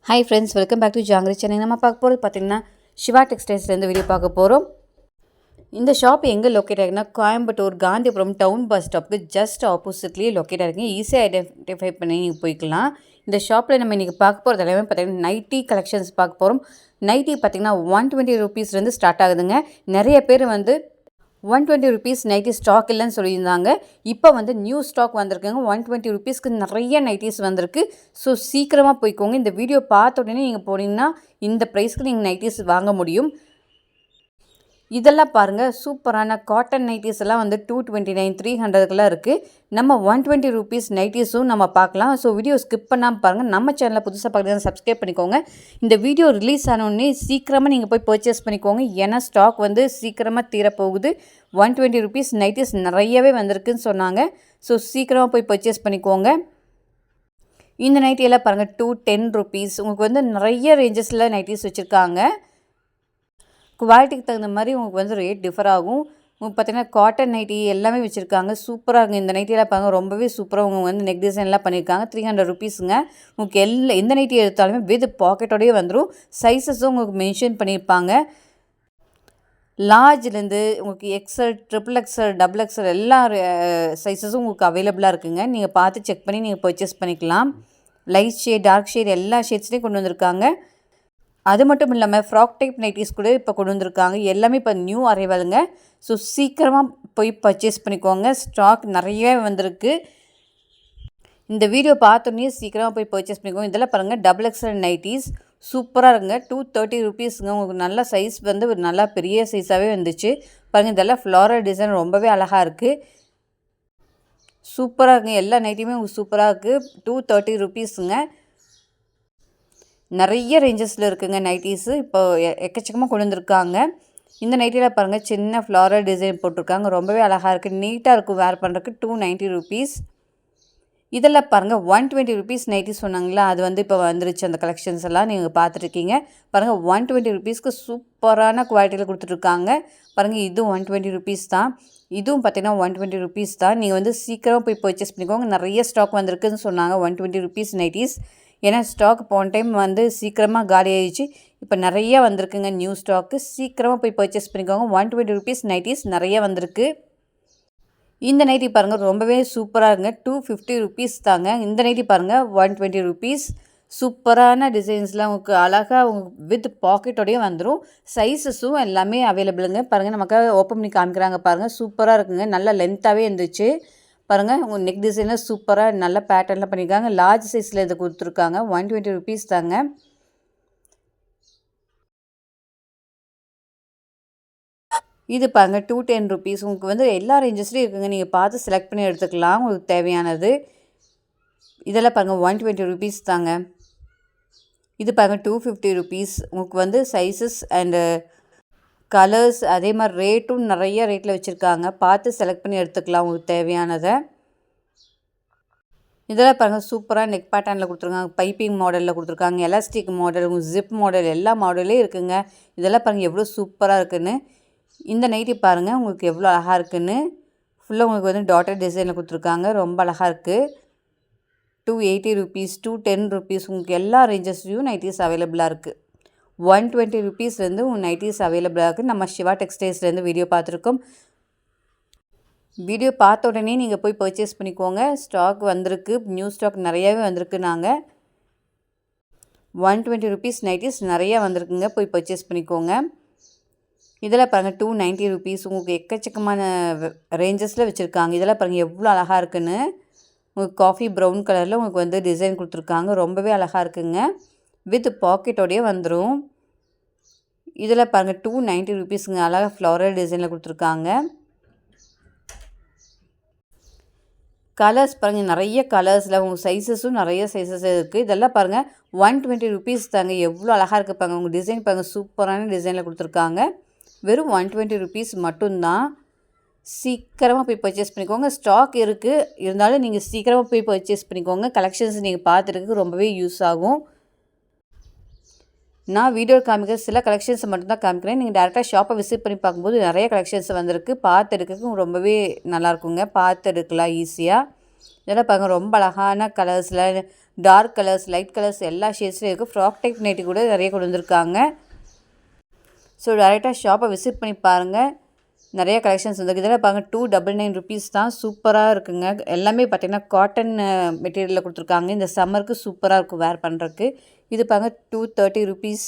Hi friends, welcome back to Jangiri Chennai. நம்ம பார்க்க போகிறது பார்த்திங்கன்னா சிவா டெக்ஸ்டைல்ஸ்லேருந்து வீடியோ பார்க்க போகிறோம். இந்த ஷாப் எங்கே லொக்கேட் ஆகிருக்குன்னா கோயம்புத்தூர் காந்திபுரம் டவுன் பஸ் ஸ்டாப்புக்கு ஜஸ்ட் ஆப்போசிட்லேயே லொக்கேட் ஆகிருக்கு. ஈஸியாக ஐடென்டிஃபை பண்ணி நீங்கள் போய்க்கலாம். இந்த ஷாப்பில் நம்ம இன்றைக்கி பார்க்க போகிறது எல்லாமே பார்த்திங்கன்னா நைட்டி கலெக்ஷன்ஸ் பார்க்க போகிறோம். நைட்டி பார்த்திங்கன்னா 120 ரூபீஸ்லேருந்து ஸ்டார்ட் ஆகுதுங்க. நிறைய பேர் வந்து 120 ரூபீஸ் நைட்டி ஸ்டாக் இல்லைன்னு சொல்லியிருந்தாங்க. இப்போ வந்து நியூ ஸ்டாக் வந்திருக்குங்க. 120 ரூபீஸ்க்கு நிறைய நைட்டிஸ் வந்திருக்கு. ஸோ சீக்கிரமாக போய்க்கோங்க. இந்த வீடியோ பார்த்த உடனே நீங்கள் போனீங்கன்னா இந்த ப்ரைஸ்க்கு நீங்கள் நைட்டிஸ் வாங்க முடியும். இதெல்லாம் பாருங்கள், சூப்பரான காட்டன் நைட்டிஸ் எல்லாம் வந்து 229 300க்குலாம் இருக்குது. நம்ம 120 ரூபீஸ் நைட்டிஸும் நம்ம பார்க்கலாம். ஸோ வீடியோ ஸ்கிப் பண்ணாமல் பாருங்கள். நம்ம சேனலில் புதுசாக பார்க்குறதுனா சப்ஸ்கிரைப் பண்ணிக்கோங்க. இந்த வீடியோ ரிலீஸ் ஆனோடனே சீக்கிரமாக நீங்கள் போய் பர்ச்சேஸ் பண்ணிக்கோங்க. ஏன்னா ஸ்டாக் வந்து சீக்கிரமாக தீரப்போகுது. 120 ரூபீஸ் நைட்டிஸ் நிறையவே வந்திருக்குன்னு சொன்னாங்க. ஸோ சீக்கிரமாக போய் பர்ச்சேஸ் பண்ணிக்கோங்க. இந்த நைட்டியெல்லாம் பாருங்கள் 210 ரூபீஸ். உங்களுக்கு வந்து நிறைய ரேஞ்சஸில் நைட்டிஸ் வச்சுருக்காங்க. குவாலிட்டிக்கு தகுந்த மாதிரி உங்களுக்கு வந்து ரேட் டிஃபர் ஆகும். உங்களுக்கு பார்த்திங்கன்னா காட்டன் நைட்டி எல்லாமே வச்சுருக்காங்க. சூப்பராக இருக்குது. இந்த நைட்டியெல்லாம் பாருங்கள், ரொம்பவே சூப்பராக அவங்க வந்து நெக் டிசைன்லாம் பண்ணியிருக்காங்க. 300 ரூபீஸுங்க. உங்களுக்கு எந்த நைட்டி எடுத்தாலுமே வித் பாக்கெட்டோடையே வந்துடும். சைஸஸும் உங்களுக்கு மென்ஷன் பண்ணியிருப்பாங்க. லார்ஜ்லேருந்து உங்களுக்கு XL, triple XL, double XL எல்லா சைஸஸும் உங்களுக்கு அவைலபிளாக இருக்குங்க. நீங்கள் பார்த்து செக் பண்ணி நீங்கள் பர்ச்சேஸ் பண்ணிக்கலாம். லைட் ஷேட், டார்க் ஷேட் எல்லா ஷேட்ஸ்லேயும் கொண்டு வந்திருக்காங்க. அது மட்டும் இல்லாமல் ஃப்ராக் டைப் நைட்டிஸ் கூட இப்போ கொண்டு வந்திருக்காங்க. எல்லாமே இப்போ நியூ அரைவலுங்க. ஸோ சீக்கிரமாக போய் பர்ச்சேஸ் பண்ணிக்கோங்க. ஸ்டாக் நிறையவே வந்திருக்கு. இந்த வீடியோ பார்த்தோன்னே சீக்கிரமாக போய் பர்ச்சேஸ் பண்ணிக்கோங்க. இதெல்லாம் பாருங்கள், டபுள் எக்ஸல் நைட்டிஸ் சூப்பராக இருக்குங்க. 230 ரூபீஸுங்க. உங்களுக்கு நல்ல சைஸ் வந்து ஒரு நல்லா பெரிய சைஸாகவே வந்துச்சு. பாருங்கள், இதெல்லாம் ஃப்ளாரல் டிசைன் ரொம்பவே அழகாக இருக்குது. சூப்பராக இருக்குங்க. எல்லா நைட்டியுமே உங்களுக்கு சூப்பராக இருக்குது. 230 ரூபீஸுங்க. நிறைய ரேஞ்சஸில் இருக்குங்க நைட்டிஸு. இப்போ எக்கச்சக்கமாக கொண்டு வந்திருக்காங்க. இந்த நைட்டியில் பாருங்கள், சின்ன ஃப்ளாரல் டிசைன் போட்டிருக்காங்க. ரொம்பவே அழகாக இருக்குது. நீட்டாக இருக்கும். வேர் பண்ணுறதுக்கு 290 ரூபீஸ். இதெல்லாம் பாருங்கள் 120 ரூபீஸ் நைட்டி சொன்னாங்களா, அது வந்து இப்போ வந்துருச்சு. அந்த கலெக்ஷன்ஸ் எல்லாம் நீங்கள் பார்த்துட்ருக்கீங்க. பாருங்கள், 120 ரூபீஸ்க்கு சூப்பரான குவாலிட்டியில் கொடுத்துட்ருக்காங்க. பாருங்கள், இதுவும் 120 ரூபீஸ் தான். இதுவும் பார்த்திங்கன்னா 120 ரூபீஸ் தான். நீங்கள் வந்து சீக்கிரமாக போய் பர்ச்சேஸ் பண்ணிக்கோங்க. நிறைய ஸ்டாக் வந்திருக்குன்னு சொன்னாங்க 120 ரூபீஸ் நைட்டிஸ். ஏன்னா ஸ்டாக் போன டைம் வந்து சீக்கிரமாக காலி ஆகிடுச்சு. இப்போ நிறைய வந்திருக்குங்க நியூ ஸ்டாக்கு. சீக்கிரமாக போய் பர்ச்சேஸ் பண்ணிக்கோங்க. 120 ரூபீஸ் நைட்டிஸ் நிறைய வந்திருக்கு. இந்த நைட்டி பாருங்கள், ரொம்பவே சூப்பராக இருங்க. 250 ரூபீஸ் தாங்க. இந்த நைட்டி பாருங்கள், 120 ரூபீஸ். சூப்பரான டிசைன்ஸ்லாம் உங்களுக்கு அழகாக உங்களுக்கு வித் பாக்கெட்டோடையே வந்துடும். சைஸஸும் எல்லாமே அவைலபிளுங்க. பாருங்கள், நமக்காக ஓப்பன் பண்ணி காமிக்கிறாங்க பாருங்கள். சூப்பராக இருக்குங்க. நல்லா லென்த்தாகவே இருந்துச்சு. பாருங்கள், உங்கள் நெக் டிசைனில் சூப்பராக நல்ல பேட்டர்னில் பண்ணியிருக்காங்க. லார்ஜ் சைஸில் இதை கொடுத்துருக்காங்க. 120 ரூபீஸ் தாங்க. இது பாருங்கள், 210 ரூபீஸ். உங்களுக்கு வந்து எல்லா ரேஞ்சஸ்லேயும் இருக்குங்க. நீங்கள் பார்த்து செலக்ட் பண்ணி எடுத்துக்கலாம் உங்களுக்கு தேவையானது. இதெல்லாம் பாருங்கள், 120 ரூபீஸ் தாங்க. இது பாருங்கள், 250 ரூபீஸ். உங்களுக்கு வந்து சைஸஸ் அண்டு கலர்ஸ் அதே மாதிரி ரேட்டும் நிறைய ரேட்டில் வச்சுருக்காங்க. பார்த்து செலக்ட் பண்ணி எடுத்துக்கலாம் உங்களுக்கு தேவையானதை. இதெல்லாம் பாருங்கள், சூப்பராக நெக் பேட்டர்னில் கொடுத்துருக்காங்க. பைப்பிங் மாடலில் கொடுத்துருக்காங்க. எலாஸ்டிக் மாடல், ஜிப் மாடல் எல்லா மாடல்லையும் இருக்குங்க. இதெல்லாம் பாருங்கள் எவ்வளோ சூப்பராக இருக்குதுன்னு. இந்த நைட்டி பாருங்கள் உங்களுக்கு எவ்வளோ அழகாக இருக்குதுன்னு. ஃபுல்லாக உங்களுக்கு வந்து டாட்டர் டிசைனில் கொடுத்துருக்காங்க. ரொம்ப அழகாக இருக்குது. 280 ரூபீஸ், 210 ரூபீஸ். உங்களுக்கு எல்லா ரேஞ்சஸ்லையும் நைட்டிஸ் அவைலபிளாக இருக்குது. 120 ரூபீஸ்லேருந்து உங்கள் நைட்டிஸ் அவைலபிளாக இருக்குது. நம்ம சிவா டெக்ஸ்டைல்ஸ்லேருந்து வீடியோ பார்த்துருக்கோம். வீடியோ பார்த்த உடனே நீங்கள் போய் பர்ச்சேஸ் பண்ணிக்கோங்க. ஸ்டாக் வந்திருக்கு. நியூ ஸ்டாக் நிறையாவே வந்திருக்கு. நாங்கள் 120 ரூபீஸ் நைட்டிஸ் நிறையா வந்திருக்குங்க. போய் பர்ச்சேஸ் பண்ணிக்கோங்க. இதெல்லாம் பாருங்கள், 290 ரூபீஸ். உங்களுக்கு எக்கச்சக்கமான ரேஞ்சஸில் வச்சுருக்காங்க. இதெல்லாம் பாருங்கள் எவ்வளோ அழகாக இருக்குன்னு. உங்களுக்கு காஃபி ப்ரௌன் கலரில் உங்களுக்கு வந்து டிசைன் கொடுத்துருக்காங்க. ரொம்பவே அழகாக இருக்குங்க. வித் பாக்கெட்டோடையே வந்துடும். இதில் பாருங்கள், 290 ரூபீஸுங்க. அழகாக ஃப்ளாரல் டிசைனில் கொடுத்துருக்காங்க. கலர்ஸ் பாருங்கள், நிறைய கலர்ஸில் உங்கள் சைஸஸும் நிறைய சைஸஸ் இருக்குது. இதெல்லாம் பாருங்கள், 120 ரூபீஸ் தாங்க. எவ்வளோ அழகாக இருக்குது பாருங்கள். உங்கள் டிசைன் பாருங்கள், சூப்பரான டிசைனில் கொடுத்துருக்காங்க. வெறும் 120 ரூபீஸ் மட்டும்தான். சீக்கிரமாக போய் பர்ச்சேஸ் பண்ணிக்கோங்க. ஸ்டாக் இருக்குது, இருந்தாலும் நீங்கள் சீக்கிரமாக போய் பர்ச்சேஸ் பண்ணிக்கோங்க. கலெக்ஷன்ஸ் நீங்கள் பார்த்துருக்கு ரொம்பவே யூஸ் ஆகும். நான் வீடியோ காமிக்கிற சில கலெக்ஷன்ஸை மட்டும்தான் காமிக்கிறேன். நீங்கள் டேரெக்டாக ஷாப்பை விசிட் பண்ணி பார்க்கும்போது நிறைய கலெக்ஷன்ஸ் வந்திருக்கு. பார்த்து எடுக்கிறதுக்கு ரொம்பவே நல்லாயிருக்குங்க. பார்த்து எடுக்கலாம் ஈஸியாக. இதெல்லாம் பாருங்கள், ரொம்ப அழகான கலர்ஸில் டார்க் கலர்ஸ், லைட் கலர்ஸ் எல்லா ஷேட்ஸ்லையும் இருக்குது. ஃப்ராக் டைப் நைட்டி கூட நிறைய கொண்டு வந்திருக்காங்க. ஸோ டேரெக்டாக ஷாப்பை விசிட் பண்ணி பாருங்கள். நிறைய கலெக்ஷன்ஸ் வந்துருக்கு. இதெல்லாம் பாருங்கள், 299 rupees தான். சூப்பராக இருக்குங்க. எல்லாமே பார்த்திங்கன்னா காட்டன் மெட்டீரியலில் கொடுத்துருக்காங்க. இந்த சம்மருக்கு சூப்பராக இருக்கும் வேர் பண்ணுறதுக்கு. இது பாருங்கள் 230 rupees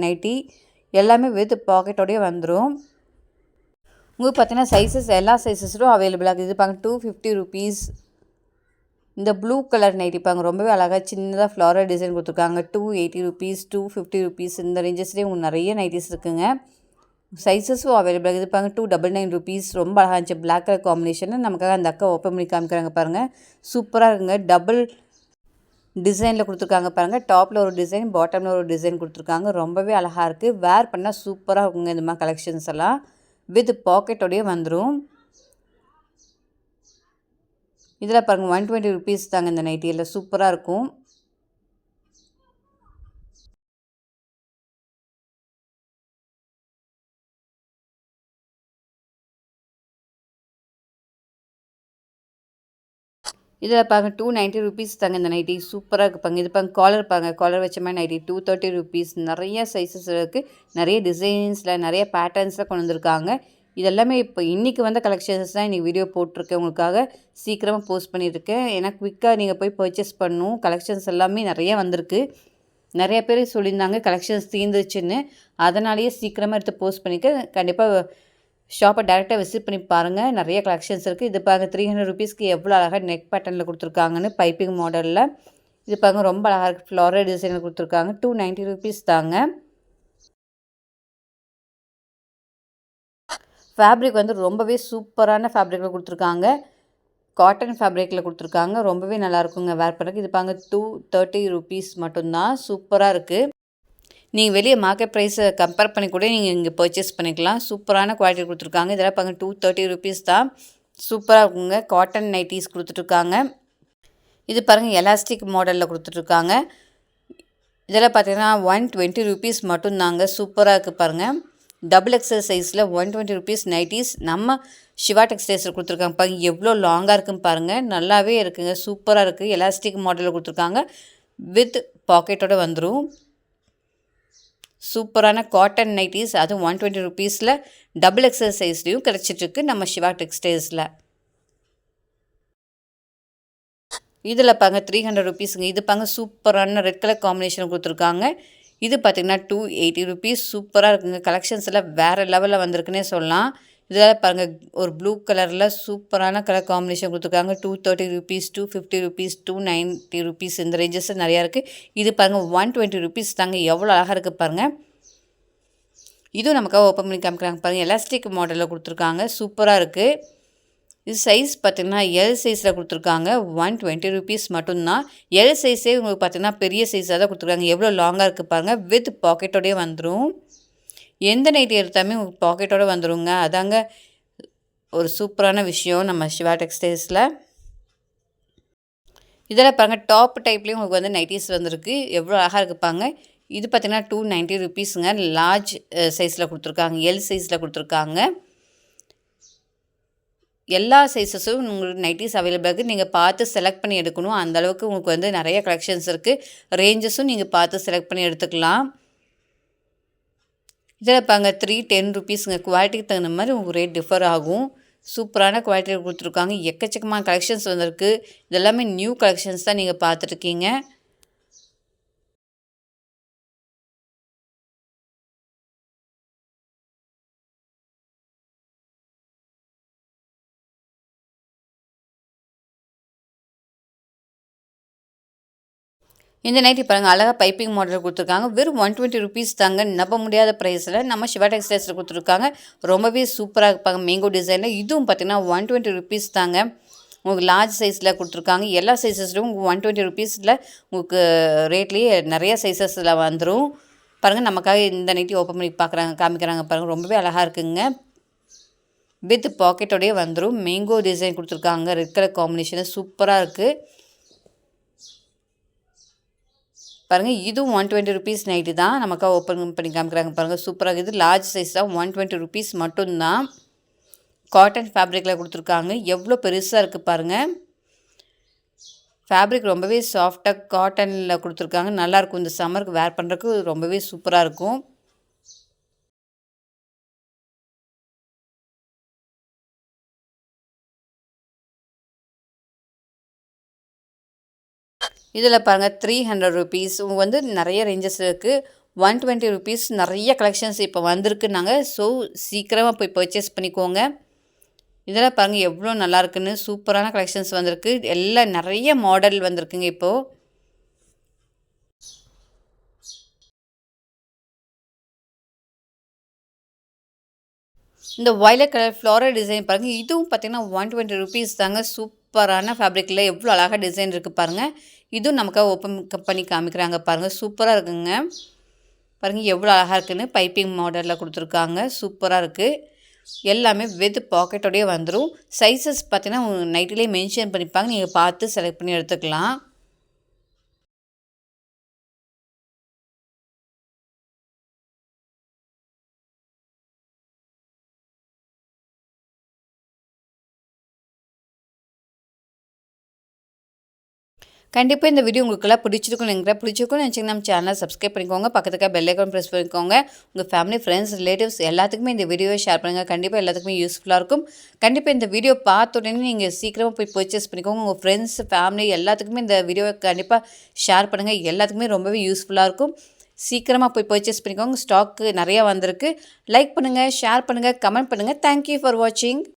நைட்டி. எல்லாமே வித் பாக்கெட்டோடய வந்துடும். உங்களுக்கு பார்த்தீங்கன்னா சைஸஸ் எல்லா சைஸஸும் அவைலபிளாக இருக்குது. இது பாருங்கள் 250 rupees. இந்த ப்ளூ கலர் நைட்டி பாருங்கள், ரொம்பவே அழகாக சின்னதாக ஃப்ளாரல் டிசைன் கொடுத்துருக்காங்க. 280 rupees, 250 rupees. இந்த ரேஞ்சஸ்லேயே உங்களுக்கு நிறைய நைட்டிஸ் இருக்குங்க. சைஸஸும் அவைலபிளாக இது பாருங்கள் 299 rupees. ரொம்ப அழகாக இருந்துச்சு பிளாக் கலர் காம்பினேஷனில். நமக்காக அந்த அக்கா ஓப்பன் பண்ணி காமிக்கிறாங்க பாருங்கள். சூப்பராக இருக்குங்க. டபுள் டிசைனில் கொடுத்துருக்காங்க பாருங்கள். டாப்பில் ஒரு டிசைன், பாட்டமில் ஒரு டிசைன் கொடுத்துருக்காங்க. ரொம்பவே அழகாக இருக்குது. வேர் பண்ணால் சூப்பராக இருக்குங்க இந்த மாதிரி கலெக்ஷன்ஸ் எல்லாம். வித் பாக்கெட்டோடையே வந்துடும். இதில் பாருங்கள் 120 rupees தாங்க இந்த நைட்டியில். சூப்பராக இருக்கும். இதில் பாருங்கள் 290 rupees தாங்க இந்த நைட்டி. சூப்பராக இருக்குது பாருங்க. இது பாருங்கள் காலர் பாருங்கள், காலர் வச்ச மாதிரி நைட்டி 230 rupees. நிறைய சைஸஸ் இருக்குது. நிறைய டிசைன்ஸில் நிறைய பேட்டர்ன்ஸில் கொண்டு வந்திருக்காங்க. இதெல்லாமே இப்போ இன்றைக்கி வந்த கலெக்ஷன்ஸ் தான் இன்றைக்கி வீடியோ போட்டிருக்கேன். உங்களுக்காக சீக்கிரமாக போஸ்ட் பண்ணியிருக்கேன். ஏன்னா குவிக்காக நீங்கள் போய் பர்ச்சேஸ் பண்ணணும். கலெக்ஷன்ஸ் எல்லாமே நிறைய வந்திருக்கு. நிறைய பேர் சொல்லியிருந்தாங்க கலெக்ஷன்ஸ் தீர்ந்துச்சுன்னு. அதனாலேயே சீக்கிரமாக எடுத்து போஸ்ட் பண்ணிக்க. கண்டிப்பாக ஷாப்பை டேரெக்டாக விசிட் பண்ணி பாருங்கள். நிறைய கலெக்ஷன்ஸ் இருக்குது. இது பாருங்கள் 300 rupeesக்கு எவ்வளோ அழகாக நெக் பேட்டர்னில் கொடுத்துருக்காங்கன்னு, பைப்பிங் மாடலில். இது பாருங்கள் ரொம்ப அழகாக இருக்குது. ஃப்ளாரல் டிசைனில் கொடுத்துருக்காங்க. 290 rupees தாங்க. ஃபேப்ரிக் வந்து ரொம்பவே சூப்பரான ஃபேப்ரிக்கில் கொடுத்துருக்காங்க. காட்டன் ஃபேப்ரிக்கில் கொடுத்துருக்காங்க. ரொம்பவே நல்லாயிருக்குங்க வேர் பண்ணுறதுக்கு. இது பாருங்கள் 230 rupees மட்டும்தான். சூப்பராக இருக்குது. நீங்கள் வெளியே மார்க்கெட் ப்ரைஸை கம்பேர் பண்ணி கூட நீங்கள் இங்கே பர்ச்சேஸ் பண்ணிக்கலாம். சூப்பரான குவாலிட்டி கொடுத்துருக்காங்க. இதெல்லாம் பாருங்கள் 230 rupees தான். சூப்பராக இருக்குங்க. காட்டன் நைட்டிஸ் கொடுத்துட்ருக்காங்க. இது பாருங்கள் எலாஸ்டிக் மாடலில் கொடுத்துட்ருக்காங்க. இதெல்லாம் பார்த்தீங்கன்னா 120 rupees மட்டும்தாங்க. சூப்பராக இருக்குது பாருங்கள். டபுள் எக்ஸல் சைஸில் 120 rupees நைட்டிஸ் நம்ம சிவா டெக்ஸ்டைல்ஸில் கொடுத்துருக்காங்க. பாருங்கள் எவ்வளோ லாங்காக இருக்குன்னு பாருங்கள். நல்லாவே இருக்குங்க. சூப்பராக இருக்குது. எலாஸ்டிக் மாடலில் கொடுத்துருக்காங்க. வித் பாக்கெட்டோடு வந்துடும். சூப்பரான காட்டன் நைட்டிஸ், அதுவும் 120 rupeesல டபுள் எக்ஸல் சைஸ்லேயும் கிடச்சிட்ருக்கு நம்ம சிவா டெக்ஸ்டைல்ஸில். இதில் பாருங்க 300 rupeesங்க. இது பாருங்க சூப்பரான ரெட் கலர் காம்பினேஷன் கொடுத்துருக்காங்க. இது பார்த்திங்கன்னா 280 rupees. சூப்பராக இருக்குங்க. கலெக்ஷன்ஸ் எல்லாம் வேறு லெவலில் வந்திருக்குன்னே சொல்லலாம். இதில் பாருங்கள் ஒரு ப்ளூ கலரில் சூப்பரான கலர் காம்பினேஷன் கொடுத்துருக்காங்க. 230 rupees, 250 rupees, 290 rupees. இந்த ரேஞ்சஸ் நிறையா இருக்குது. இது பாருங்கள் 120 rupees தாங்க. எவ்வளோ அழகாக இருக்குது பாருங்கள். இதுவும் நமக்காக ஓப்பன் பண்ணி காமிக்கிறாங்க பாருங்கள். எலாஸ்டிக் மாடலில் கொடுத்துருக்காங்க. சூப்பராக இருக்குது. இது சைஸ் பார்த்திங்கன்னா எல் சைஸில் கொடுத்துருக்காங்க. 120 rupees மட்டும்தான். எல் சைஸே உங்களுக்கு பார்த்திங்கன்னா பெரிய சைஸாக தான் கொடுத்துருக்காங்க. எவ்வளோ லாங்காக இருக்குது பாருங்கள். வித் பாக்கெட்டோடய வந்துடும். எந்த நைட்டி எடுத்தாலுமே உங்களுக்கு பாக்கெட்டோடு வந்துடுங்க. அதாங்க ஒரு சூப்பரான விஷயம் நம்ம சிவா டெக்ஸ்டைல்ஸில். இதெல்லாம் பாருங்கள் டாப் டைப்லேயும் உங்களுக்கு வந்து நைட்டிஸ் வந்திருக்கு. எவ்வளோ அழகாக இருக்குப்பாங்க. இது பார்த்திங்கன்னா 290 rupeesங்க. லார்ஜ் சைஸில் கொடுத்துருக்காங்க. எல் சைஸில் கொடுத்துருக்காங்க. எல்லா சைஸஸும் உங்களுக்கு நைட்டிஸ் அவைலபிளாக இருக்குது. நீங்கள் பார்த்து செலக்ட் பண்ணி எடுக்கணும். அந்தளவுக்கு உங்களுக்கு வந்து நிறைய கலெக்ஷன்ஸ் இருக்குது. ரேஞ்சஸும் நீங்கள் பார்த்து செலக்ட் பண்ணி எடுத்துக்கலாம். இதில் பாருங்க 310 rupeesங்க. குவாலிட்டிக்கு தகுந்த மாதிரி உங்களுக்கு ரேட் டிஃபர் ஆகும். சூப்பரான குவாலிட்டியில் கொடுத்துருக்காங்க. எக்கச்சக்கமான கலெக்ஷன்ஸ் வந்திருக்கு. இதெல்லாமே நியூ கலெக்ஷன்ஸ் தான் நீங்கள் பார்த்துட்ருக்கீங்க. இந்த நைட்டி பாருங்கள் அழகாக பைப்பிங் மாடல் கொடுத்துருக்காங்க. வெறும் 120 rupees தாங்க. நம்ப முடியாத ப்ரைஸில் நம்ம சிவா டெக்ஸ்டைல்ஸில் கொடுத்துருக்காங்க. ரொம்பவே சூப்பராக இருப்பாங்க மேங்கோ டிசைனில். இதுவும் பார்த்திங்கன்னா 120 rupees தாங்க. உங்களுக்கு லார்ஜ் சைஸில் கொடுத்துருக்காங்க. எல்லா சைஸஸ்லையும் உங்களுக்கு 120 rupeesல உங்களுக்கு ரேட்லேயே நிறைய சைஸஸில் வந்துடும். பாருங்கள் நமக்காக இந்த நைட்டி ஓப்பன் பண்ணி காமிக்கிறாங்க பாருங்கள். ரொம்பவே அழகாக இருக்குங்க. வித் பாக்கெட்டோடையே வந்துடும். மேங்கோ டிசைன் கொடுத்துருக்காங்க. ரெட் கலர் காம்பினேஷன் சூப்பராக இருக்குது பாருங்கள். இதுவும் 120 rupees நைட்டு தான். நமக்காக ஓப்பன் பண்ணி காமிக்கிறாங்க பாருங்கள். சூப்பராக இருக்குது. லார்ஜ் சைஸ் தான். 120 rupees மட்டும்தான். காட்டன் ஃபேப்ரிக்கில் கொடுத்துருக்காங்க. எவ்வளோ பெருசாக இருக்குது பாருங்கள். ஃபேப்ரிக் ரொம்பவே சாஃப்டாக காட்டனில் கொடுத்துருக்காங்க. நல்லாயிருக்கும். இந்த சம்மருக்கு வேர் பண்ணுறதுக்கு ரொம்பவே சூப்பராக இருக்கும். இதில் பாருங்கள் 300 ருபீஸ் வந்து நிறைய ரேஞ்சஸ் இருக்குது. 120 ருபீஸ் நிறைய கலெக்ஷன்ஸ் இப்போ வந்திருக்குன்னாங்க. ஸோ சீக்கிரமாக போய் பர்ச்சேஸ் பண்ணிக்கோங்க. இதெல்லாம் பாருங்கள் எவ்வளோ நல்லாயிருக்குன்னு. சூப்பரான கலெக்ஷன்ஸ் வந்திருக்கு. எல்லாம் நிறைய மாடல் வந்திருக்குங்க இப்போது. இந்த வயலட் கலர் ஃப்ளாரல் டிசைன் பாருங்கள். இதுவும் பார்த்திங்கன்னா 120 ருபீஸ் தாங்க. சூப்பரான ஃபேப்ரிக்கில் எவ்வளோ அழகாக டிசைன் இருக்குது பாருங்கள். இதுவும் நமக்காக ஓப்பன் பண்ணி காமிக்கிறாங்க பாருங்கள். சூப்பராக இருக்குங்க. பாருங்கள் எவ்வளோ அழகாக இருக்குன்னு. பைப்பிங் மாடலில் கொடுத்துருக்காங்க. சூப்பராக இருக்குது. எல்லாமே வித் பாக்கெட்டோடையே வந்துடும். சைஸஸ் பார்த்தீங்கன்னா நைட்டிலே மென்ஷன் பண்ணிப்பாங்க. நீங்கள் பார்த்து செலக்ட் பண்ணி எடுத்துக்கலாம். கண்டிப்பாக இந்த வீடியோ உங்களுக்குலாம் பிடிச்சிருக்கும்னு நினச்சிங்கன்னா நம்ம சேனலை சப்ஸ்கிரைப் பண்ணிக்கோங்க. பக்கத்துக்கு பெல் ஐக்கான் ப்ரெஸ் பண்ணிக்கோங்க. உங்கள் ஃபேமிலி, ஃப்ரெண்ட்ஸ், ரிலேட்டிவ்ஸ் எல்லாத்துக்குமே இந்த வீடியோவை ஷேர் பண்ணுங்கள். கண்டிப்பாக எல்லாத்துக்குமே யூஸ்ஃபுல்லாக இருக்கும். கண்டிப்பாக இந்த வீடியோ பார்த்த உடனே நீங்கள் சீக்கிரமாக போய் பர்ச்சேஸ் பண்ணிக்கோங்க. உங்கள் ஃப்ரெண்ட்ஸ், ஃபேமிலி எல்லாத்துக்குமே இந்த வீடியோவை கண்டிப்பாக ஷேர் பண்ணுங்கள். எல்லாத்துக்குமே ரொம்பவே யூஸ்ஃபுல்லாக இருக்கும். சீக்கிரமாக போய் பர்ச்சேஸ் பண்ணிக்கோங்க. ஸ்டாக்கு நிறையா வந்திருக்கு. லைக் பண்ணுங்கள், ஷேர் பண்ணுங்கள், கமெண்ட் பண்ணுங்கள். தேங்க்யூ ஃபார் வாட்சிங்.